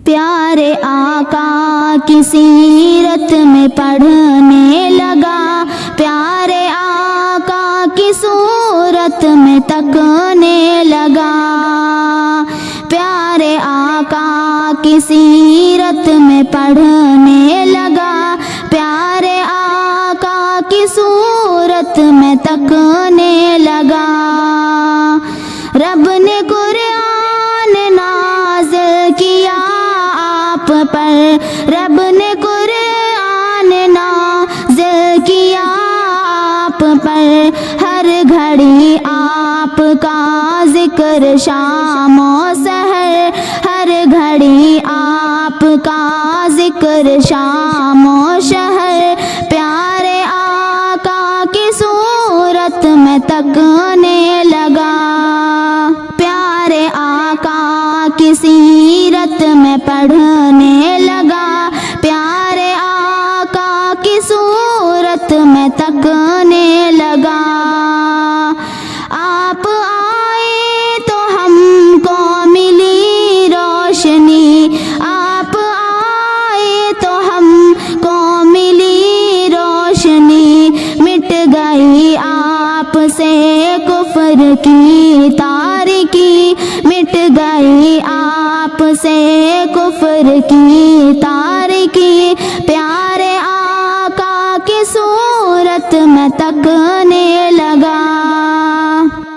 پیارے آقا کی سیرت میں پڑھنے لگا، پیارے آقا کی صورت میں تکنے لگا، پیارے آقا کی سیرت میں پڑھنے لگا، پیارے آقا کی صورت میں تکنے لگا۔ رب نے قرآن نازل کیا آپ پر، رب نے قرآن نازل کیا آپ پر، ہر گھڑی آپ کا ذکر شام و سحر، ہر گھڑی آپ کا ذکر شام و شہر، پیارے آقا کی صورت میں تکنے لگا، پیارے آقا کی سیرت میں پڑھنے لگا، پیارے آقا کی صورت میں تکنے لگا۔ آپ آئے تو ہم کو ملی روشنی، آپ آئے تو ہم کو ملی روشنی، مٹ گئی آپ سے کفر کی تاریکی، مٹ گئی آپ سے کفر کی تاریکی، پیارے آقا کی صورت میں تکنے لگا،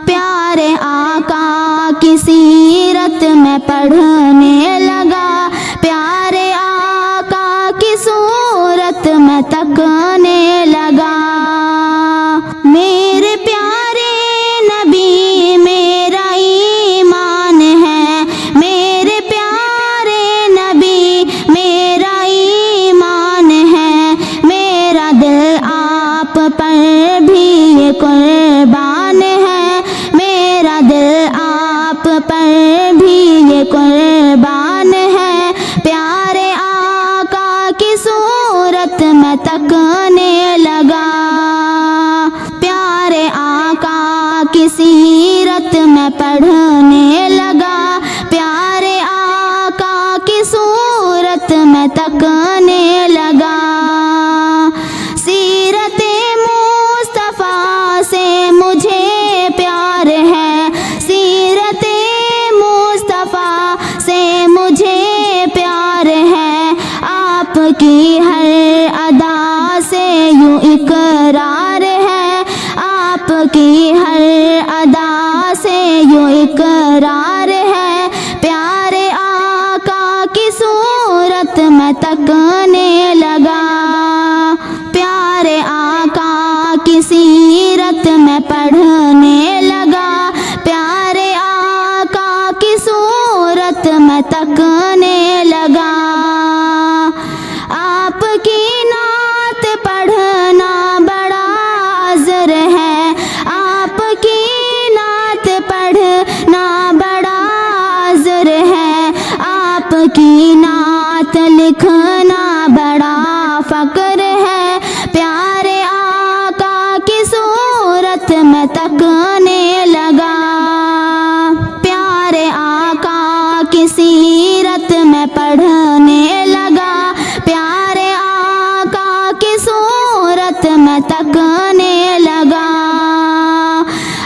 پیارے آقا کی سیرت میں پڑھنے لگا، پیارے آقا کی صورت میں تکنے لگا۔ میرے پیارے نبی میرا ایمان ہے، میرے پیارے نبی میرا ایمان ہے، میرا دل آپ پر بھی یہ قربان ہے، میرا دل آپ پر بھی یہ قربان ہے، پیارے آقا کی صورت میں تکنے لگا، پیارے آقا کی سیرت میں پڑھنے لگا، پیارے آقا کی صورت میں تکنے لگا۔ سیرت مصطفیٰ سے مجھے پیار ہے، سیرت مصطفیٰ سے مجھے پیار ہے، آپ کی ہر ادا سے یوں اقرار ہے، آپ کی ہر ادا سے یوں اقرار ہے، پیارے آقا کی صورت میں تکنے لگا، پیارے آقا کی سیرت میں پڑھنے لگا، پیارے آقا کی صورت میں تکنے لگا۔ آپ کی نعت پڑھنا بڑا عذر ہے، آپ کی نعت پڑھنا بڑا عذر ہے، آپ کی نعت لکھنا بڑا فخر ہے، پیارے آقا کی صورت میں تکنے لگا، پیارے آقا کی سیرت میں پڑھنے لگا، پیارے آقا کی صورت میں تکنے لگا۔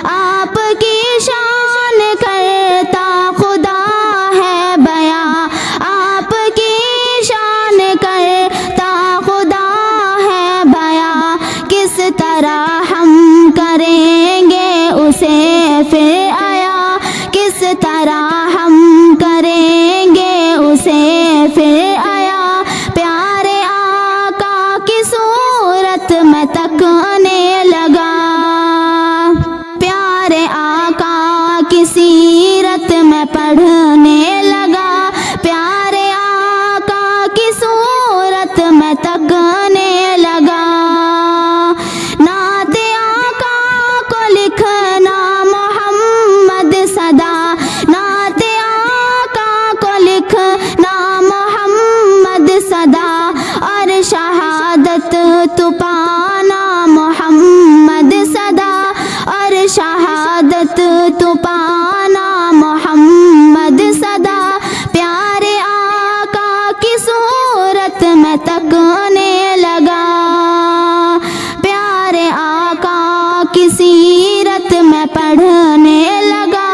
آپ کی شان کرتا خدا ہے بیاں، آپ کی شان کرتا خدا ہے بیاں، کس طرح ہم کریں گے اسے پھر آیا، کس طرح ہم کریں گے اسے پھر آیا، پیارے آقا کی صورت میں تکنے لگا، پیارے آقا کی سیرت میں پڑھنے لگا، پیارے آقا کی صورت میں تکنے لگا۔ نعت آقا کو لکھنا محمد صدا، نعت آقا کو لکھنا محمد میں تکنے لگا، پیارے آقا کی سیرت میں پڑھنے لگا،